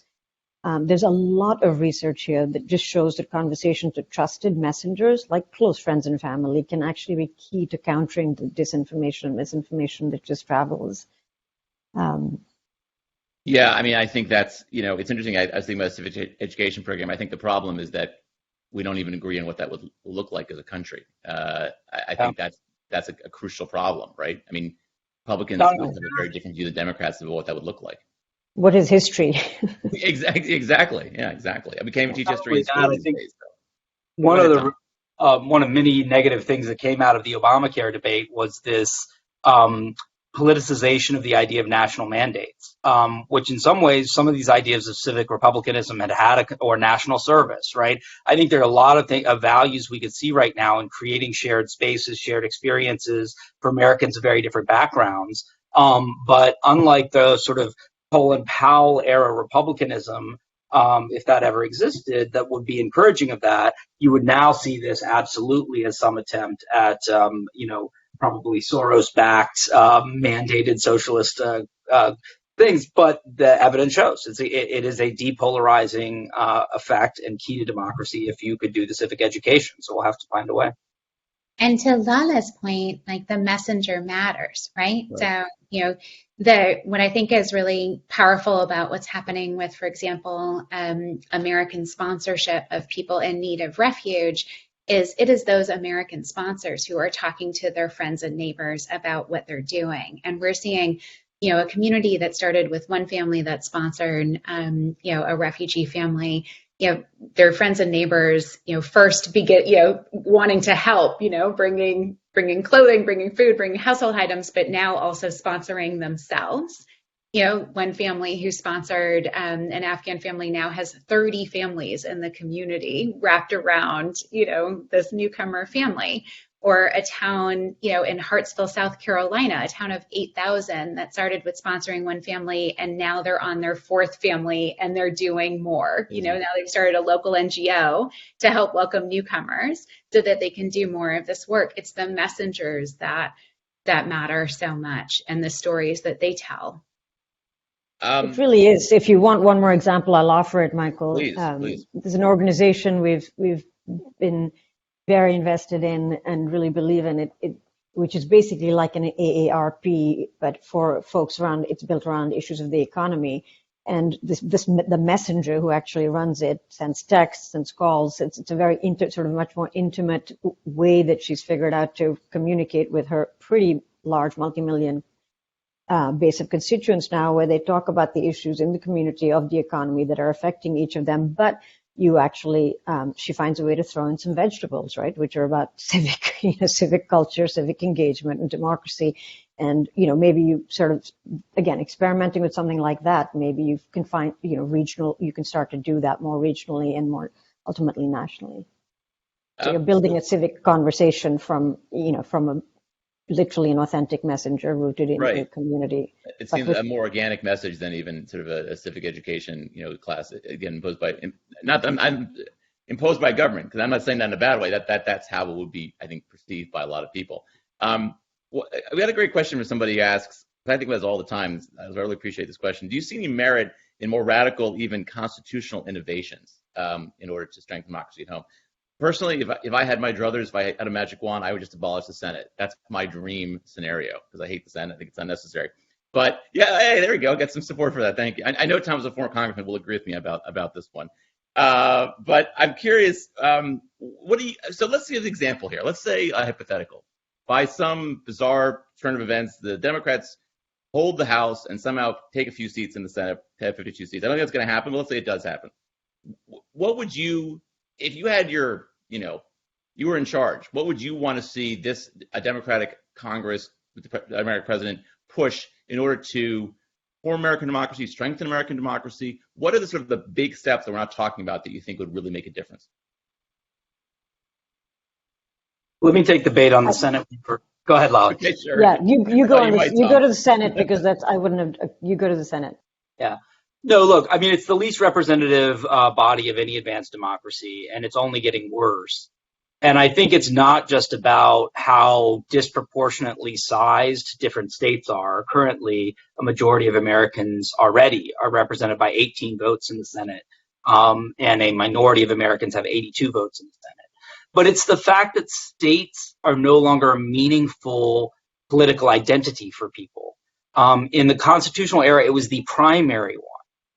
There's a lot of research here that just shows that conversation to trusted messengers, like close friends and family, can actually be key to countering the disinformation and misinformation that just travels. Yeah, I mean, I think that's, it's interesting. I was thinking about a civic education program. I think the problem is that we don't even agree on what that would look like as a country. I think that's a crucial problem, right? I mean, Republicans have a very different view than Democrats of what that would look like. What is history? Exactly. Yeah, exactly. We can't even teach history in school these days. So. One of many negative things that came out of the Obamacare debate was this politicization of the idea of national mandates, which in some ways, some of these ideas of civic republicanism or national service, right? I think there are a lot of values we could see right now in creating shared spaces, shared experiences for Americans of very different backgrounds. But unlike the sort of Colin Powell era republicanism, if that ever existed, that would be encouraging of that, you would now see this absolutely as some attempt at, probably Soros-backed, mandated socialist things. But the evidence shows it is a depolarizing effect and key to democracy if you could do the civic education. So we'll have to find a way. And to Lala's point, like the messenger matters, right? So, what I think is really powerful about what's happening with, for example, American sponsorship of people in need of refuge is it is those American sponsors who are talking to their friends and neighbors about what they're doing. And we're seeing, a community that started with one family that sponsored, a refugee family, their friends and neighbors, first begin, wanting to help, bringing clothing, bringing food, bringing household items, but now also sponsoring themselves. One family who sponsored an Afghan family now has 30 families in the community wrapped around, this newcomer family. or a town, in Hartsville, South Carolina, a town of 8,000 that started with sponsoring one family, and now they're on their fourth family and they're doing more. Now they've started a local NGO to help welcome newcomers so that they can do more of this work. It's the messengers that matter so much, and the stories that they tell. It really is. If you want one more example, I'll offer it, Michael. Please. There's an organization we've been very invested in and really believe in it, which is basically like an AARP, but for folks it's built around issues of the economy. And the messenger who actually runs it sends texts and calls. It's a very sort of much more intimate way that she's figured out to communicate with her pretty large multi-million base of constituents now, where they talk about the issues in the community of the economy that are affecting each of them. But you actually, she finds a way to throw in some vegetables, right, which are about civic culture, civic engagement, and democracy. And, maybe you sort of, again, experimenting with something like that, maybe you can find, regional, you can start to do that more regionally and more ultimately nationally. So you're building a civic conversation from literally an authentic messenger rooted in the community. It seems a more organic message than even sort of a civic education, class, again, imposed by, not that I'm imposed by government, because I'm not saying that in a bad way. That's how it would be, I think, perceived by a lot of people. We had a great question from somebody who asks, I think about this all the time. I really appreciate this question. Do you see any merit in more radical, even constitutional innovations in order to strengthen democracy at home? Personally, if I had my druthers, if I had a magic wand, I would just abolish the Senate. That's my dream scenario, because I hate the Senate. I think it's unnecessary. But yeah, hey, there we go. Get some support for that. Thank you. I know Tom, as a former congressman, will agree with me about this one. But I'm curious, so let's see an example here. Let's say a hypothetical. By some bizarre turn of events, the Democrats hold the House and somehow take a few seats in the Senate, to have 52 seats. I don't think that's going to happen, but let's say it does happen. What would you, if you had your, you were in charge, what would you want to see a Democratic Congress with the American president push in order to form American democracy, strengthen American democracy? What are the sort of the big steps that we're not talking about that you think would really make a difference? Let me take the bait on the Senate. Go ahead, Lolly. Okay, sure. Yeah, you go to the Senate, because you go to the Senate. Yeah. No, look, I mean, it's the least representative body of any advanced democracy, and it's only getting worse. And I think it's not just about how disproportionately sized different states are. Currently, a majority of Americans already are represented by 18 votes in the Senate, and a minority of Americans have 82 votes in the Senate. But it's the fact that states are no longer a meaningful political identity for people. In the constitutional era, it was the primary one.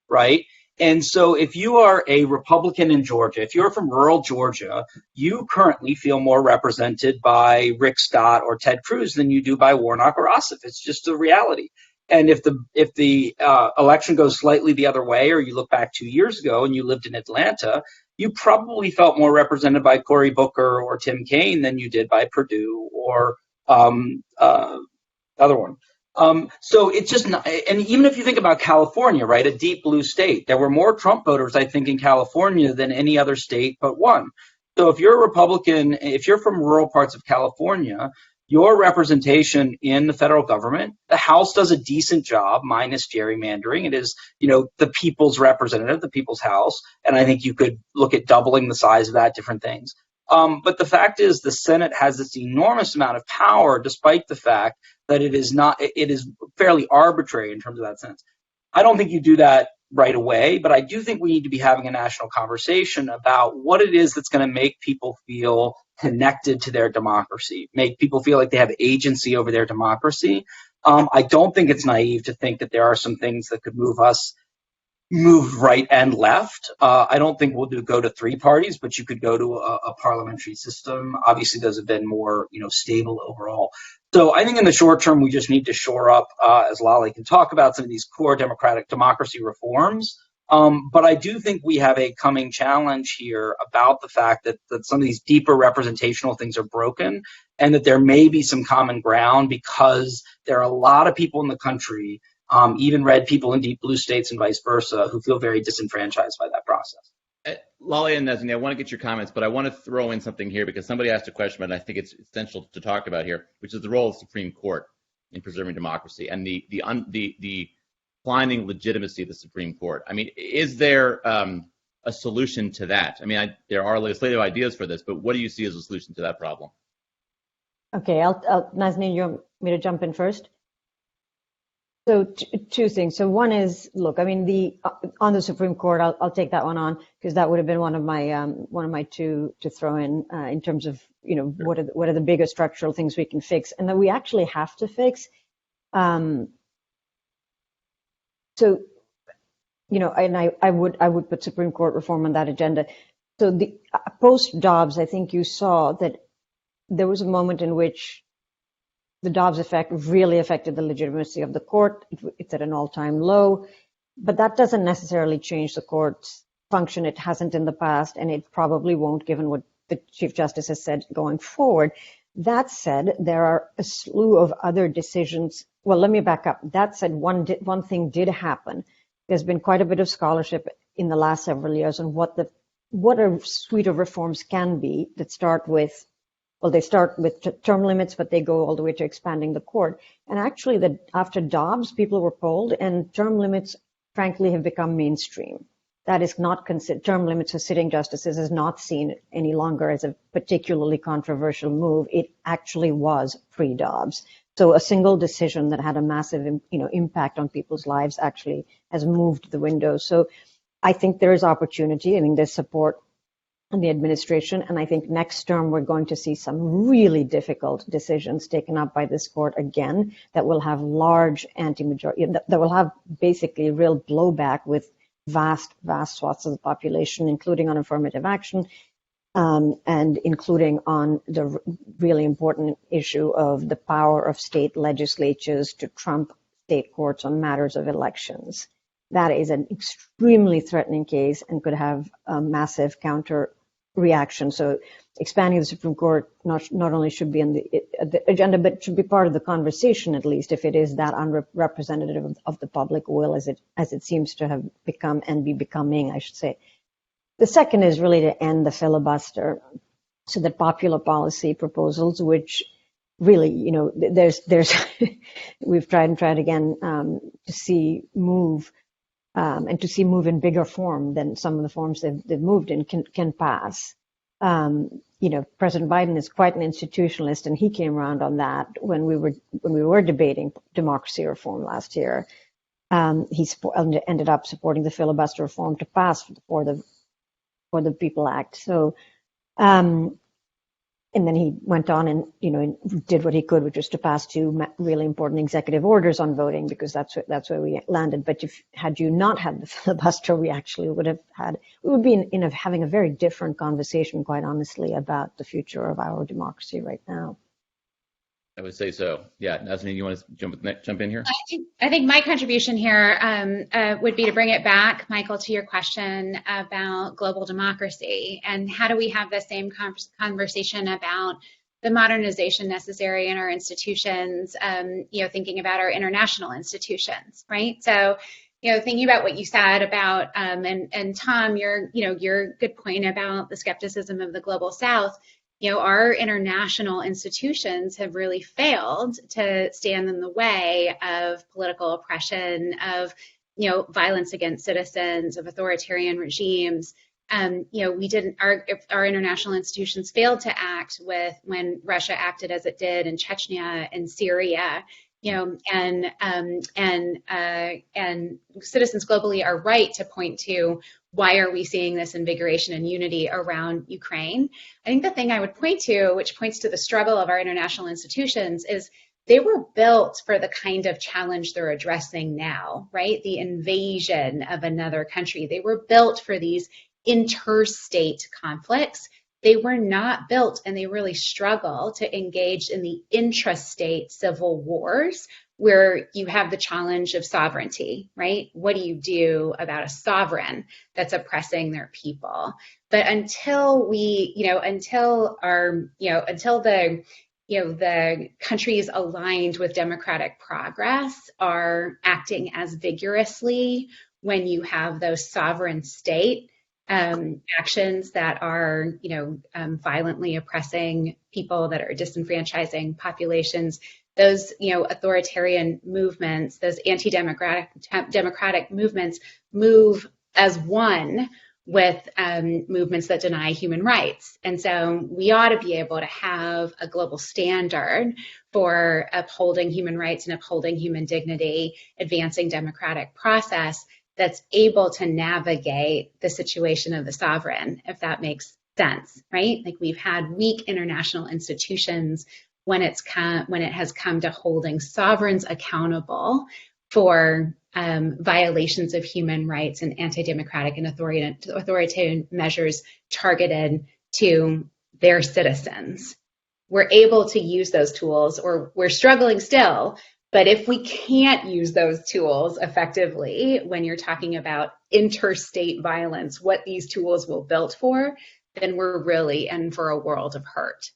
Right? And so if you are a Republican in Georgia, if you're from rural Georgia, you currently feel more represented by Rick Scott or Ted Cruz than you do by Warnock or Ossoff. It's just a reality. And if the election goes slightly the other way, or you look back 2 years ago and you lived in Atlanta, you probably felt more represented by Cory Booker or Tim Kaine than you did by Perdue or other one. So it's just not, and even if you think about California, right, a deep blue state, there were more Trump voters, I think, in California than any other state but one. So if you're a Republican, if you're from rural parts of California, your representation in the federal government, the House does a decent job, minus gerrymandering. It is, the people's representative, the people's House. And I think you could look at doubling the size of that, different things. But the fact is the Senate has this enormous amount of power, despite the fact that it is fairly arbitrary in terms of that sense. I don't think you do that right away, but I do think we need to be having a national conversation about what it is that's going to make people feel connected to their democracy, make people feel like they have agency over their democracy. I don't think it's naive to think that there are some things that could move right and left. I don't think we'll go to three parties, but you could go to a parliamentary system. Obviously, those have been more, stable overall. So I think in the short term, we just need to shore up, as Lolly can talk about, some of these core democratic democracy reforms. But I do think we have a coming challenge here about the fact that some of these deeper representational things are broken, and that there may be some common ground, because there are a lot of people in the country, even red people in deep blue states and vice versa, who feel very disenfranchised by that process. Lale and Nazanin, I want to get your comments, but I want to throw in something here because somebody asked a question, and I think it's essential to talk about here, which is the role of the Supreme Court in preserving democracy and the declining legitimacy of the Supreme Court. I mean, is there a solution to that? I mean, there are legislative ideas for this, but what do you see as a solution to that problem? Okay, Nazanin, you want me to jump in first? So two things. So one is, look, I mean, on the Supreme Court, I'll take that one on because that would have been one of my two to throw in terms of, you know, what are the bigger structural things we can fix and that we actually have to fix. So, you know, and I would put Supreme Court reform on that agenda. So the post Dobbs, I think you saw that there was a moment in which the Dobbs effect really affected the legitimacy of the court. It's at an all-time low, but that doesn't necessarily change the court's function. It hasn't in the past, and it probably won't, given what the Chief Justice has said going forward. That said, there are a slew of other decisions. Well, let me back up. That said, one thing did happen. There's been quite a bit of scholarship in the last several years on what a suite of reforms can be that start with. Well, they start with term limits, but they go all the way to expanding the court. And actually, after Dobbs, people were polled, and term limits, frankly, have become mainstream. That is not considered. Term limits for sitting justices is not seen any longer as a particularly controversial move. It actually was pre-Dobbs. So a single decision that had a massive, impact on people's lives actually has moved the window. So I think there is opportunity. I mean, there's support in the administration, and I think next term we're going to see some really difficult decisions taken up by this court again that will have large anti-majority, that will have basically real blowback with vast swaths of the population, including on affirmative action, and including on the really important issue of the power of state legislatures to trump state courts on matters of elections. That is an extremely threatening case and could have a massive counter reaction. So expanding the Supreme Court not only should be on the agenda, but should be part of the conversation, at least, if it is that unrepresentative of the public will as it seems to have become and be becoming, I should say. The second is really to end the filibuster so that popular policy proposals, which really, there's we've tried again to see move and to see move in bigger form than some of the forms they've moved in can pass. President Biden is quite an institutionalist, and he came around on that when we were debating democracy reform last year. He ended up supporting the filibuster reform to pass for the People Act. So, and then he went on and did what he could, which was to pass two really important executive orders on voting, because that's where we landed. But had you not had the filibuster, we actually would be having a very different conversation, quite honestly, about the future of our democracy right now. I would say so. Yeah, Nazanin, you want to jump in here? I think my contribution here would be to bring it back, Michael, to your question about global democracy and how do we have the same conversation about the modernization necessary in our institutions, thinking about our international institutions, right? So, thinking about what you said about, and Tom, your good point about the skepticism of the global South. Our international institutions have really failed to stand in the way of political oppression, of, violence against citizens, of authoritarian regimes. Our international institutions failed to act when Russia acted as it did in Chechnya and Syria. And citizens globally are right to point to why are we seeing this invigoration and unity around Ukraine. I think the thing I would point to, which points to the struggle of our international institutions, is they were built for the kind of challenge they're addressing now, right? The invasion of another country. They were built for these interstate conflicts. They were not built, and they really struggle to engage in the intrastate civil wars where you have the challenge of sovereignty, right? What do you do about a sovereign that's oppressing their people? But until the countries aligned with democratic progress are acting as vigorously when you have those sovereign state actions that are, violently oppressing people, that are disenfranchising populations, those, authoritarian movements, those anti-democratic movements move as one with movements that deny human rights. And so we ought to be able to have a global standard for upholding human rights and upholding human dignity, advancing democratic process that's able to navigate the situation of the sovereign, if that makes sense, right? Like, we've had weak international institutions when it has come to holding sovereigns accountable for violations of human rights and anti-democratic and authoritarian measures targeted to their citizens. We're able to use those tools, or we're struggling still. But if we can't use those tools effectively when you're talking about interstate violence, what these tools will build for, then we're really in for a world of hurt.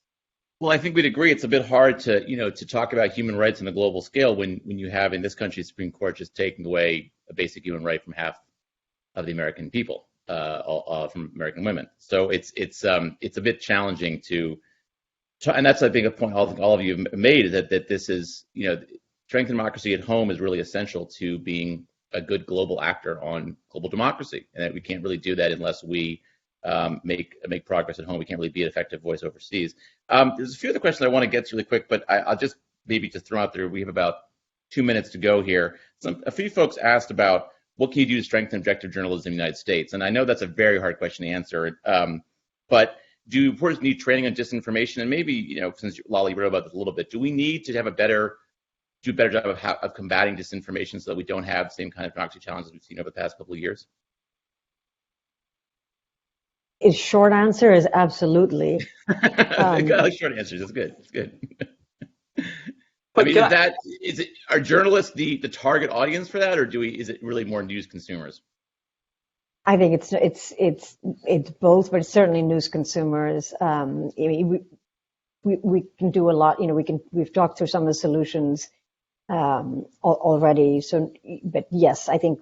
Well, I think we'd agree it's a bit hard to talk about human rights on a global scale when you have, in this country, the Supreme Court just taking away a basic human right from half of the American people, from American women. So it's a bit challenging and that's, I think, a point all of you have made, that this is, strength democracy at home is really essential to being a good global actor on global democracy, and that we can't really do that unless we make progress at home. We can't really be an effective voice overseas. There's a few other questions I want to get to really quick, but I'll just maybe just throw out there. We have about 2 minutes to go here. A few folks asked about what can you do to strengthen objective journalism in the United States, and I know that's a very hard question to answer. But do reporters need training on disinformation? And maybe, since Lolly wrote about this a little bit, do we need to have do a better job of combating disinformation so that we don't have the same kind of democracy challenges we've seen over the past couple of years? His short answer is absolutely. Short answers. That's good. It's good. I mean, are journalists the target audience for that, or is it really more news consumers? I think it's both, but it's certainly news consumers. We can do a lot. We've talked through some of the solutions already. So, but yes, I think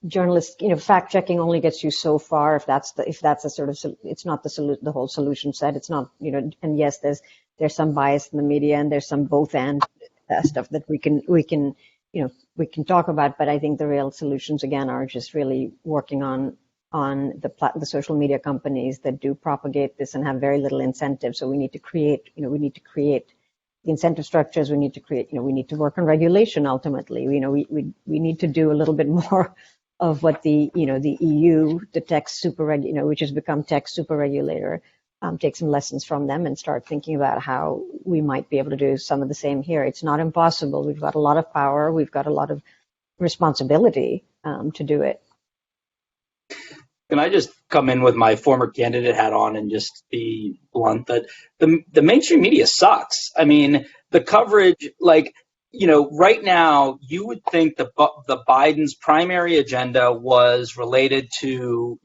journalists, fact checking only gets you so far. If that's a sort of, it's not the whole solution set. It's not, and yes, there's some bias in the media, and there's some both and stuff that we can talk about. But I think the real solutions again are just really working on the social media companies that do propagate this and have very little incentive. So we need to create the incentive structures. We need to work on regulation ultimately. We need to do a little bit more of what the EU, the tech which has become tech super regulator, take some lessons from them and start thinking about how we might be able to do some of the same here. It's not impossible. We've got a lot of power. We've got a lot of responsibility to do it. Can I just come in with my former candidate hat on and just be blunt that the mainstream media sucks? I mean, the coverage, right now, you would think the Biden's primary agenda was related to,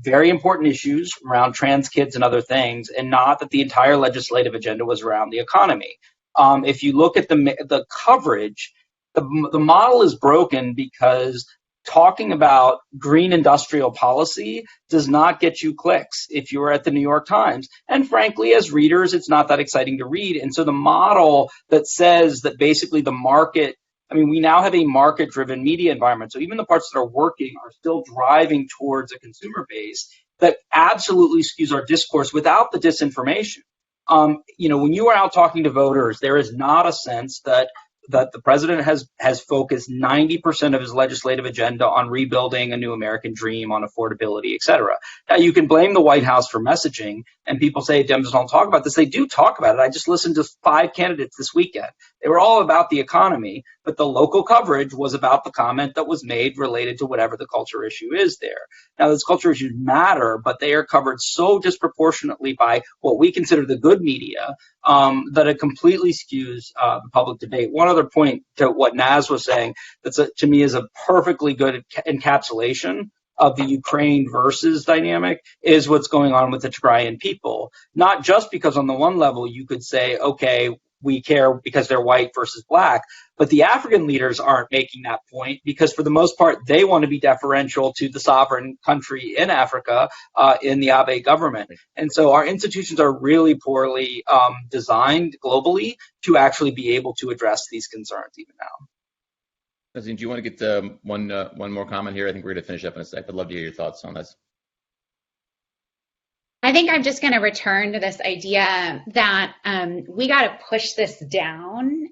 very important issues around trans kids and other things, and not that the entire legislative agenda was around the economy. If you look at the coverage, the model is broken because talking about green industrial policy does not get you clicks if you were at the New York Times. And frankly, as readers, it's not that exciting to read. And so the model that says that basically the market, we now have a market-driven media environment. So even the parts that are working are still driving towards a consumer base that absolutely skews our discourse without the disinformation. When you are out talking to voters, there is not a sense that the president has focused 90% of his legislative agenda on rebuilding a new American dream, on affordability, et cetera. Now, you can blame the White House for messaging, and people say Dems don't talk about this. They do talk about it. I just listened to 5 candidates this weekend. They were all about the economy, but the local coverage was about the comment that was made related to whatever the culture issue is there. Now, those culture issues matter, but they are covered so disproportionately by what we consider the good media that it completely skews the public debate. One other point to what Naz was saying, to me is a perfectly good encapsulation of the Ukraine versus dynamic, is what's going on with the Tigrayan people. Not just because on the one level you could say, okay, we care because they're white versus black. But the African leaders aren't making that point because for the most part, they want to be deferential to the sovereign country in Africa, in the Abe government. And so our institutions are really poorly designed globally to actually be able to address these concerns even now. Nazanin, do you want to get one more comment here? I think we're going to finish up in a sec. I'd love to hear your thoughts on this. I think I'm just going to return to this idea that we got to push this down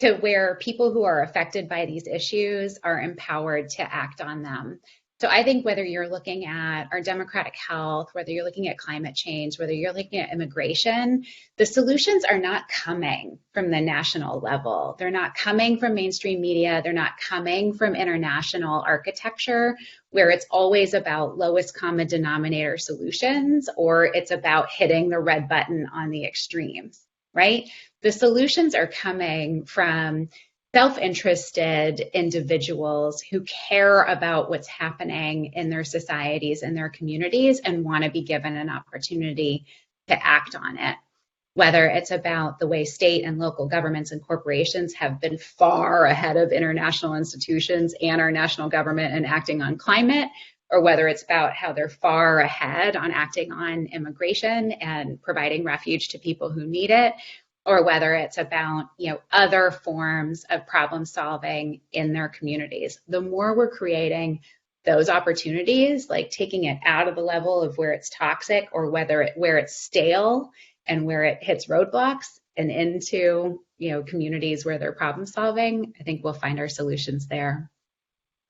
to where people who are affected by these issues are empowered to act on them. So I think whether you're looking at our democratic health, whether you're looking at climate change, whether you're looking at immigration, the solutions are not coming from the national level. They're not coming from mainstream media. They're not coming from international architecture where it's always about lowest common denominator solutions or it's about hitting the red button on the extremes, right? The solutions are coming from self-interested individuals who care about what's happening in their societies and their communities and want to be given an opportunity to act on it. Whether it's about the way state and local governments and corporations have been far ahead of international institutions and our national government in acting on climate, or whether it's about how they're far ahead on acting on immigration and providing refuge to people who need it, or whether it's about, other forms of problem solving in their communities. The more we're creating those opportunities, like taking it out of the level of where it's toxic or where it's stale and where it hits roadblocks and into, communities where they're problem solving, I think we'll find our solutions there.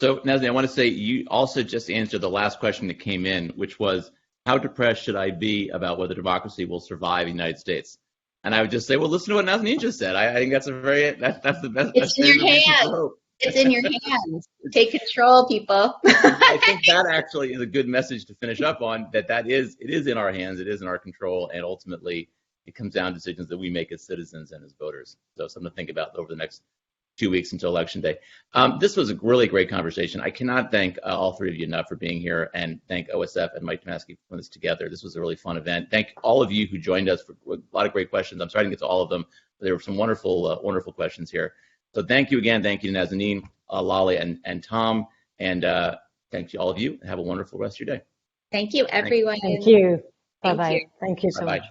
So Nazanin, I want to say you also just answered the last question that came in, which was, how depressed should I be about whether democracy will survive in the United States? And I would just say, well, listen to what Nazanin just said. I think that's that's the best. It's in your hands. It's in your hands. Take control, people. I think that actually is a good message to finish up on, it is in our hands, it is in our control, and ultimately it comes down to decisions that we make as citizens and as voters. So something to think about over the next 2 weeks until Election Day. This was a really great conversation. I cannot thank all three of you enough for being here, and thank OSF and Mike Tomasky for putting this together. This was a really fun event. Thank all of you who joined us for a lot of great questions. I'm sorry I didn't get to all of them, but there were some wonderful, wonderful questions here. So thank you again. Thank you to Nazanin, Lale, and Tom, and thank you all of you. Have a wonderful rest of your day. Thank you, everyone. Thank you. Thank Bye-bye. you. Thank you so Bye-bye. much.